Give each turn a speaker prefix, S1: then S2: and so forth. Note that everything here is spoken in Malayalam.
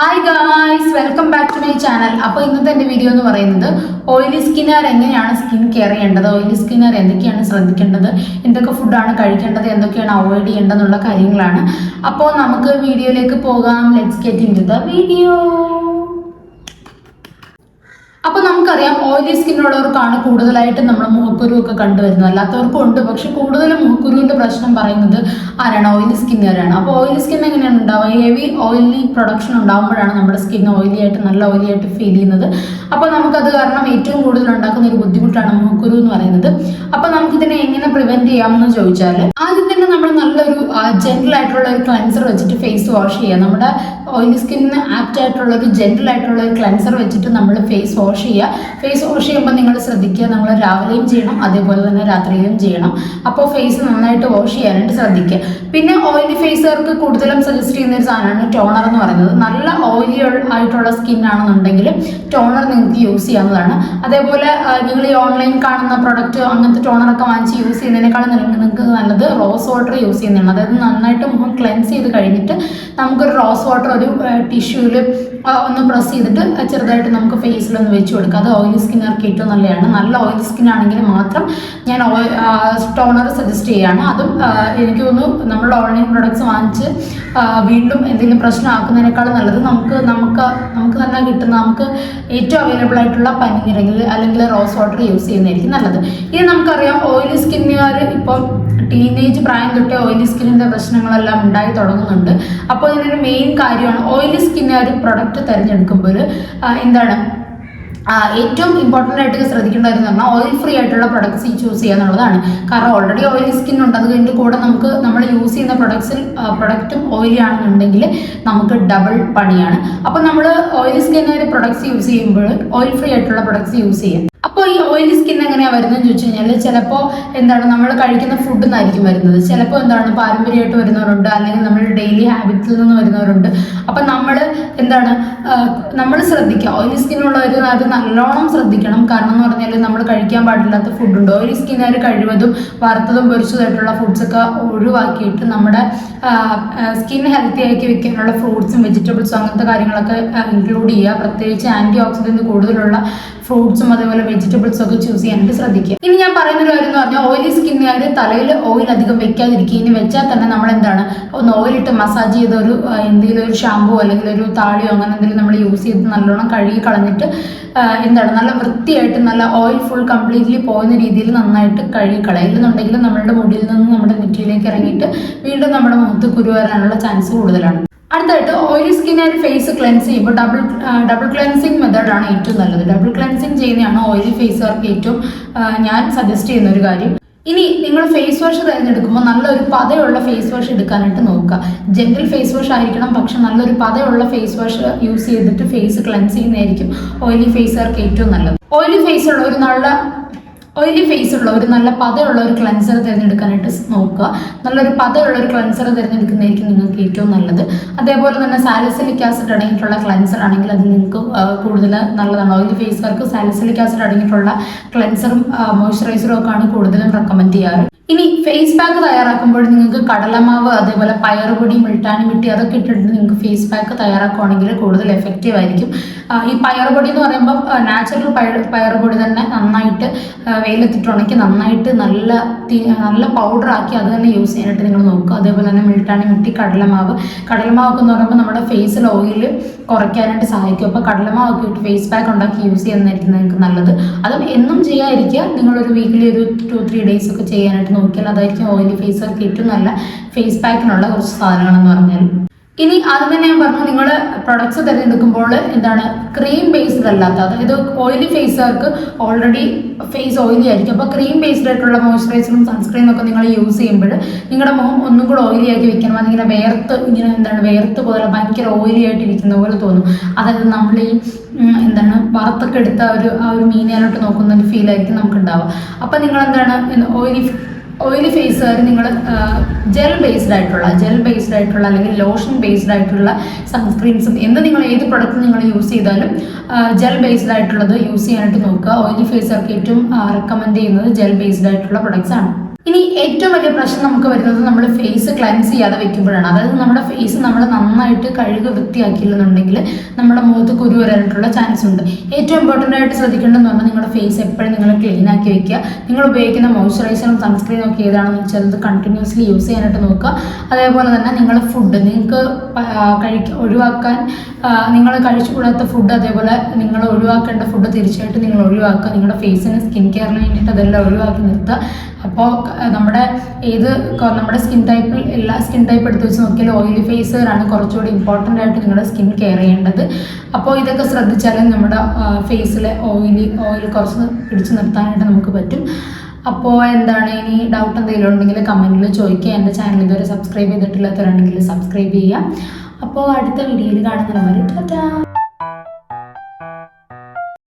S1: Hi guys, welcome back to my channel. അപ്പോൾ ഇന്നത്തെ എൻ്റെ വീഡിയോ എന്ന് പറയുന്നത് ഓയിലി സ്കിന്നുകാർ എങ്ങനെയാണ് സ്കിൻ കെയർ ചെയ്യേണ്ടത്, ഓയിലി സ്കിന്നുകാർ എന്തൊക്കെയാണ് ശ്രദ്ധിക്കേണ്ടത്, എന്തൊക്കെ ഫുഡാണ് കഴിക്കേണ്ടത്, എന്തൊക്കെയാണ് അവോയ്ഡ് ചെയ്യേണ്ടതെന്നുള്ള കാര്യങ്ങളാണ്. അപ്പോൾ നമുക്ക് വീഡിയോയിലേക്ക് പോകാം. Let's get into the video. അപ്പോൾ നമുക്കറിയാം ഓയിലി സ്കിന്നുള്ളവർക്കാണ് കൂടുതലായിട്ടും നമ്മൾ മുഖക്കുരു ഒക്കെ കണ്ടുവരുന്നത്. അല്ലാത്തവർക്കും ഉണ്ട്, പക്ഷെ കൂടുതലും മുഖക്കുരുവിൻ്റെ പ്രശ്നം പറയുന്നത് ആരാണ്? ഓയിലി സ്കിന്നുകാരാണ്. അപ്പോൾ ഓയിലി സ്കിൻ എങ്ങനെയാണ് ഉണ്ടാവുക? ഹെവി ഓയിലി പ്രൊഡക്ഷൻ ഉണ്ടാകുമ്പോഴാണ് നമ്മുടെ സ്കിൻ ഓയിലി ആയിട്ട് നല്ല ഓയിലി ആയിട്ട് ഫീൽ ചെയ്യുന്നത്. അപ്പോൾ നമുക്കത് കാരണം ഏറ്റവും കൂടുതൽ ഉണ്ടാക്കുന്ന ഒരു ബുദ്ധിമുട്ടാണ് മുഖക്കുരു എന്ന് പറയുന്നത്. അപ്പോൾ നമുക്കിതിനെ എങ്ങനെ പ്രിവെന്റ് ചെയ്യാമെന്ന് ചോദിച്ചാൽ, ആദ്യം തന്നെ നമ്മൾ നല്ലൊരു ജെന്റിൽ ആയിട്ടുള്ള ഒരു ക്ലെൻസർ വെച്ചിട്ട് ഫേസ് വാഷ് ചെയ്യുക. നമ്മുടെ ഓയിലി സ്കിന്നിന് ആപ്റ്റ് ആയിട്ടുള്ള ഒരു ജെന്റിൽ ആയിട്ടുള്ള ഒരു ക്ലെൻസർ വെച്ചിട്ട് നമ്മൾ ഫേസ് വാഷ് ചെയ്യുക. ഫേസ് വാഷ് ചെയ്യുമ്പോൾ നിങ്ങൾ ശ്രദ്ധിക്കുക, നമ്മൾ രാവിലെയും ചെയ്യണം, അതേപോലെ തന്നെ രാത്രിയിലും ചെയ്യണം. അപ്പോൾ ഫേസ് നന്നായിട്ട് വാഷ് ചെയ്യാനായിട്ട് ശ്രദ്ധിക്കുക. പിന്നെ ഓയിലി ഫേസുകാർക്ക് കൂടുതലും സജസ്റ്റ് ചെയ്യുന്ന ഒരു സാധനമാണ് ടോണർ എന്ന് പറയുന്നത്. നല്ല ഓയിലി ആയിട്ടുള്ള സ്കിൻ ആണെന്നുണ്ടെങ്കിൽ ടോണർ നിങ്ങൾക്ക് യൂസ് ചെയ്യാവുന്നതാണ്. അതേപോലെ നിങ്ങൾ ഈ ഓൺലൈൻ കാണുന്ന പ്രൊഡക്റ്റ് അങ്ങനത്തെ ടോണറൊക്കെ വാങ്ങിച്ച് യൂസ് ചെയ്യുന്നതിനേക്കാളും നിങ്ങൾക്ക് നല്ലത് റോസ് വാട്ടർ യൂസ് ചെയ്യുന്നതാണ്. അതായത് നന്നായിട്ട് മുഖം ക്ലെൻസ് ചെയ്ത് കഴിഞ്ഞിട്ട് നമുക്കൊരു റോസ് വാട്ടർ ഒരു ടിഷ്യൂവിൽ ഒന്ന് പ്രസ് ചെയ്തിട്ട് ചെറുതായിട്ട് നമുക്ക് ഫേസിലൊന്ന് വെച്ച് കൊടുക്കുക. അത് ഓയിലി സ്കിന്നുകാർക്ക് ഏറ്റവും നല്ലതാണ്. നല്ല ഓയിലി സ്കിൻ ആണെങ്കിൽ മാത്രം ഞാൻ ടോണർ സജസ്റ്റ് ചെയ്യുകയാണ്. അതും എനിക്ക് തോന്നുന്നു നമ്മൾ ഓൺലൈൻ പ്രൊഡക്ട്സ് വാങ്ങിച്ച് വീണ്ടും എന്തെങ്കിലും പ്രശ്നമാക്കുന്നതിനേക്കാളും നല്ലത് നമുക്ക് തന്നെ കിട്ടുന്ന നമുക്ക് ഏറ്റവും അവൈലബിൾ ആയിട്ടുള്ള പനിനീർ അല്ലെങ്കിൽ റോസ് വാട്ടർ യൂസ് ചെയ്യുന്നതായിരിക്കും നല്ലത്. ഇനി നമുക്കറിയാം ഓയിലി സ്കിന്നുകാർ ഇപ്പോൾ ടീനേജ് പ്രായം തൊട്ടേ ഓയിലി സ്കിന്നിൻ്റെ പ്രശ്നങ്ങളെല്ലാം ഉണ്ടായി തുടങ്ങുന്നുണ്ട്. അപ്പോൾ ഇതിനൊരു മെയിൻ കാര്യമാണ് ഓയിലി സ്കിന്നുകാർ പ്രൊഡക്റ്റ് തിരഞ്ഞെടുക്കുമ്പോൾ എന്താണ് ഏറ്റവും ഇമ്പോർട്ടൻ്റ് ആയിട്ട് ശ്രദ്ധിക്കേണ്ടതെന്ന് പറഞ്ഞാൽ ഓയിൽ ഫ്രീ ആയിട്ടുള്ള പ്രൊഡക്ട്സ് ചൂസ് ചെയ്യുക എന്നുള്ളതാണ്. കാരണം ഓൾറെഡി ഓയിലി സ്കിൻ ഉണ്ട്, അത് കഴിഞ്ഞിട്ട് കൂടെ നമ്മൾ യൂസ് ചെയ്യുന്ന പ്രൊഡക്റ്റും ഓയിലി ആണെന്നുണ്ടെങ്കിൽ നമുക്ക് ഡബിൾ പണിയാണ്. അപ്പോൾ നമ്മൾ ഓയിലി സ്കിന്നിൻ്റെ പ്രൊഡക്ട്സ് യൂസ് ചെയ്യുമ്പോൾ ഓയിൽ ഫ്രീ ആയിട്ടുള്ള പ്രൊഡക്ട്സ് യൂസ് ചെയ്യാം. അപ്പോൾ ഈ ഓയിലി സ്കിൻ എങ്ങനെയാണ് വരുന്നതെന്ന് ചോദിച്ചു കഴിഞ്ഞാൽ, ചിലപ്പോൾ നമ്മൾ കഴിക്കുന്ന ഫുഡിൽ നിന്നായിരിക്കും വരുന്നത്. ചിലപ്പോൾ പാരമ്പര്യമായിട്ട് വരുന്നവരുണ്ട്, അല്ലെങ്കിൽ നമ്മുടെ ഡെയിലി ഹാബിറ്റ്സിൽ നിന്ന് വരുന്നവരുണ്ട്. അപ്പം നമ്മൾ ശ്രദ്ധിക്കുക. ഓയിലി സ്കിന്നുള്ളവർ അത് നല്ലോണം ശ്രദ്ധിക്കണം. കാരണം എന്ന് പറഞ്ഞാൽ നമ്മൾ കഴിക്കാൻ പാടില്ലാത്ത ഫുഡുണ്ട്. ഓയിലി സ്കിന്നുകാർ കഴിവതും വറുത്തതും പൊരിച്ചതായിട്ടുള്ള ഫുഡ്സൊക്കെ ഒഴിവാക്കിയിട്ട് നമ്മുടെ സ്കിൻ ഹെൽത്തി ആക്കി വെക്കാനുള്ള ഫ്രൂട്ട്സും വെജിറ്റബിൾസും അങ്ങനത്തെ കാര്യങ്ങളൊക്കെ ഇൻക്ലൂഡ് ചെയ്യുക. പ്രത്യേകിച്ച് ആൻറ്റി ഓക്സിഡൻറ്റ് കൂടുതലുള്ള ഫ്രൂട്ട്സും അതേപോലെ വെജിറ്റബിൾസും ഒക്കെ ചൂസ് ചെയ്യാനായിട്ട് ശ്രദ്ധിക്കുക. ഇനി ഞാൻ പറയുന്ന ഒരു കാര്യം എന്ന് പറഞ്ഞാൽ, ഓയിലി സ്കിന്നുകാർ തലയിൽ ഓയിൽ അധികം വെക്കാതിരിക്കുക. ഇനി വെച്ചാൽ തന്നെ നമ്മൾ ഒന്ന് ഓയിലിട്ട് മസാജ് ചെയ്ത എന്തെങ്കിലും ഒരു ഷാമ്പൂ അല്ലെങ്കിൽ ഒരു താളിയോ അങ്ങനെ എന്തെങ്കിലും നമ്മൾ യൂസ് ചെയ്ത് നല്ലോണം കഴുകി കളഞ്ഞിട്ട് നല്ല വൃത്തിയായിട്ട് നല്ല ഓയിൽ ഫുൾ കംപ്ലീറ്റ്ലി പോകുന്ന രീതിയിൽ നന്നായിട്ട് കഴുകി കളയില്ലെന്നുണ്ടെങ്കിൽ നമ്മളുടെ മുടിയിൽ നിന്ന് നമ്മുടെ നെറ്റിയിലേക്ക് ഇറങ്ങിയിട്ട് വീണ്ടും നമ്മുടെ മുഖത്ത് കുരു വരാനുള്ള ചാൻസ് കൂടുതലാണ്. അടുത്തായിട്ട് ഓയിലി സ്കിന്നുകാർ ഫേസ് ക്ലെൻസ് ചെയ്യുമ്പോൾ ഡബിൾ ക്ലെൻസിങ് മെത്തേഡാണ് ഏറ്റവും നല്ലത്. ഡബിൾ ക്ലെൻസിങ് ചെയ്യുന്നതാണ് ഓയിലി ഫേസുകാർക്ക് ഏറ്റവും ഞാൻ സജസ്റ്റ് ചെയ്യുന്ന ഒരു കാര്യം. ഇനി നിങ്ങൾ ഫേസ് വാഷ് തിരഞ്ഞെടുക്കുമ്പോൾ നല്ലൊരു പതയുള്ള ഫേസ് വാഷ് എടുക്കാനായിട്ട് നോക്കുക. ജെന്റിൽ ഫേസ് വാഷ് ആയിരിക്കണം, പക്ഷെ നല്ലൊരു പതയുള്ള ഫേസ് വാഷ് യൂസ് ചെയ്തിട്ട് ഫേസ് ക്ലെൻസ് ചെയ്യുന്നതായിരിക്കും ഓയിലി ഫേസുകാർക്ക് ഏറ്റവും നല്ലത്. ഓയിലി ഫേസ് ഉള്ള ഒരു നല്ല പതയുള്ള ഒരു ക്ലെൻസർ തിരഞ്ഞെടുക്കാനായിട്ട് നോക്കുക. നല്ലൊരു പതയുള്ള ഒരു ക്ലെൻസർ തിരഞ്ഞെടുക്കുന്നതായിരിക്കും നിങ്ങൾക്ക് ഏറ്റവും നല്ലത്. അതേപോലെ തന്നെ സാലിസിലിക് ആസിഡ് അടങ്ങിയിട്ടുള്ള ക്ലെൻസർ ആണെങ്കിൽ അത് നിങ്ങൾക്ക് കൂടുതൽ നല്ലതാണ്. ഓയിലി ഫേസുകാർക്ക് സാലിസിലിക് ആസിഡ് അടങ്ങിയിട്ടുള്ള ക്ലെൻസറും മോയ്സ്ചറൈസറും ഒക്കെയാണ് കൂടുതലും റെക്കമെൻഡ് ചെയ്യാറ്. ഇനി ഫേസ് പാക്ക് തയ്യാറാക്കുമ്പോൾ നിങ്ങൾക്ക് കടലമാവ്, അതേപോലെ പയറുപൊടി, മുൾട്ടാനി മിട്ടി അതൊക്കെ ഇട്ടിട്ട് നിങ്ങൾക്ക് ഫേസ് പാക്ക് തയ്യാറാക്കുകയാണെങ്കിൽ കൂടുതൽ എഫക്റ്റീവ് ആയിരിക്കും. ഈ പയറുപൊടി എന്ന് പറയുമ്പോൾ നാച്ചുറൽ പയറുപൊടി തന്നെ നന്നായിട്ട് വെയിലത്തിട്ട് ഉണക്കി നന്നായിട്ട് നല്ല പൗഡറാക്കി അത് തന്നെ യൂസ് ചെയ്യാനായിട്ട് നിങ്ങൾ നോക്കുക. അതേപോലെ തന്നെ മുൾട്ടാനി മിട്ടി, കടലമാവൊക്കെ എന്ന് പറയുമ്പോൾ നമ്മുടെ ഫേസിൽ ഓയിൽ കുറയ്ക്കാനായിട്ട് സഹായിക്കും. അപ്പോൾ കടലമാവൊക്കെ ഇട്ട് ഫേസ് പാക്ക് ഉണ്ടാക്കി യൂസ് ചെയ്യുന്നതായിരിക്കും നിങ്ങൾക്ക് നല്ലത്. അതും എന്നും ചെയ്യാതിരിക്കുക, നിങ്ങളൊരു വീക്കിലി ഒരു 2-3 ഡേയ്സ് ഒക്കെ ചെയ്യാനായിട്ട് നോക്കിയാൽ അതായിരിക്കും ഓയിലി ഫേസുകാർക്ക് ഏറ്റവും നല്ല ഫേസ് പാക്കിനുള്ള കുറച്ച് സാധനങ്ങളെന്ന് പറഞ്ഞാൽ. ഇനി അത് തന്നെ ഞാൻ പറഞ്ഞു, നിങ്ങൾ പ്രൊഡക്ട്സ് തിരഞ്ഞെടുക്കുമ്പോൾ ക്രീം ബേസ്ഡ് അല്ലാത്ത, അതായത് ഓയിലി ഫേസുകാർക്ക് ഓൾറെഡി ഫേസ് ഓയിലി ആയിരിക്കും. അപ്പോൾ ക്രീം ബേസ്ഡ് ആയിട്ടുള്ള മോയ്സ്ചറൈസറും സൺസ്ക്രീനും ഒക്കെ നിങ്ങൾ യൂസ് ചെയ്യുമ്പോൾ നിങ്ങളുടെ മുഖം ഒന്നും കൂടെ ഓയിലി ആക്കി വെക്കണം. അതിങ്ങനെ വേർത്ത് പോലെ ഭയങ്കര ഓയിലി ആയിട്ട് ഇരിക്കുന്ന പോലെ തോന്നും. അതായത് നമ്മൾ ഈ വറുത്തൊക്കെ എടുത്ത ആ ഒരു മീനിലോട്ട് നോക്കുന്ന ഒരു ഫീൽ ആയിരിക്കും നമുക്ക് ഉണ്ടാവുക. അപ്പം നിങ്ങൾ ഓയിലി ഫേസുകാർ നിങ്ങൾ ജെൽ ബേസ്ഡ് ആയിട്ടുള്ള അല്ലെങ്കിൽ ലോഷൻ ബേസ്ഡ് ആയിട്ടുള്ള സൺസ്ക്രീൻസും നിങ്ങൾ ഏത് പ്രൊഡക്റ്റ് നിങ്ങൾ യൂസ് ചെയ്താലും ജെൽ ബേസ്ഡ് ആയിട്ടുള്ളത് യൂസ് ചെയ്യാനായിട്ട് നോക്കുക. ഓയിലി ഫേസുകാർക്ക് ഏറ്റവും റെക്കമെൻഡ് ചെയ്യുന്നത് ജെൽ ബേസ്ഡ് ആയിട്ടുള്ള പ്രൊഡക്ട്സ് ആണ്. ഇനി ഏറ്റവും വലിയ പ്രശ്നം നമുക്ക് വരുന്നത് നമ്മൾ ഫേസ് ക്ലൻസ് ചെയ്യാതെ വെക്കുമ്പോഴാണ്. അതായത് നമ്മുടെ ഫേസ് നമ്മൾ നന്നായിട്ട് കഴുകി വൃത്തിയാക്കിയില്ലെന്നുണ്ടെങ്കിൽ നമ്മുടെ മുഖത്ത് കുരു വരാനായിട്ടുള്ള ചാൻസ് ഉണ്ട്. ഏറ്റവും ഇമ്പോർട്ടൻ്റ് ആയിട്ട് ശ്രദ്ധിക്കേണ്ടതെന്ന് പറഞ്ഞാൽ നിങ്ങളുടെ ഫേസ് എപ്പോഴും നിങ്ങൾ ക്ലീൻ ആക്കി വെക്കുക. നിങ്ങൾ ഉപയോഗിക്കുന്ന മോയ്സ്ചറൈസറും സൺസ്ക്രീനും ഒക്കെ ഏതാണെന്ന് വെച്ചാൽ അത് കണ്ടിന്യൂസ്ലി യൂസ് ചെയ്യാനായിട്ട് നോക്കുക. അതേപോലെ തന്നെ നിങ്ങൾ ഫുഡ് നിങ്ങൾക്ക് ഒഴിവാക്കാൻ നിങ്ങൾ കഴിച്ചുകൂടാത്ത ഫുഡ്, അതേപോലെ നിങ്ങൾ ഒഴിവാക്കേണ്ട ഫുഡ് തീർച്ചയായിട്ടും നിങ്ങൾ ഒഴിവാക്കുക. നിങ്ങളുടെ ഫേസിന് സ്കിൻ കെയറിന് വേണ്ടിയിട്ട് അതെല്ലാം ഒഴിവാക്കി നിർത്തുക. അപ്പോൾ നമ്മുടെ സ്കിൻ ടൈപ്പിൽ എല്ലാ സ്കിൻ ടൈപ്പ് എടുത്ത് വെച്ച് നോക്കിയാൽ ഓയിലി ഫേസുകാരാണ് കുറച്ചുകൂടി ഇമ്പോർട്ടൻ്റ് ആയിട്ട് നിങ്ങളുടെ സ്കിൻ കെയർ ചെയ്യേണ്ടത്. അപ്പോൾ ഇതൊക്കെ ശ്രദ്ധിച്ചാലും നമ്മുടെ ഫേസിലെ ഓയിൽ കുറച്ച് പിടിച്ചു നിർത്താനായിട്ട് നമുക്ക് പറ്റും. അപ്പോൾ എന്താണ് ഇനി ഡൗട്ട് എന്തെങ്കിലും ഉണ്ടെങ്കിൽ കമൻറ്റിൽ ചോദിക്കുക. എൻ്റെ ചാനൽ ഇതുവരെ സബ്സ്ക്രൈബ് ചെയ്തിട്ടില്ലാത്തവരാണെങ്കിൽ സബ്സ്ക്രൈബ് ചെയ്യുക. അപ്പോൾ അടുത്ത വീഡിയോയിൽ കാണുന്നവരെ ടാറ്റാ.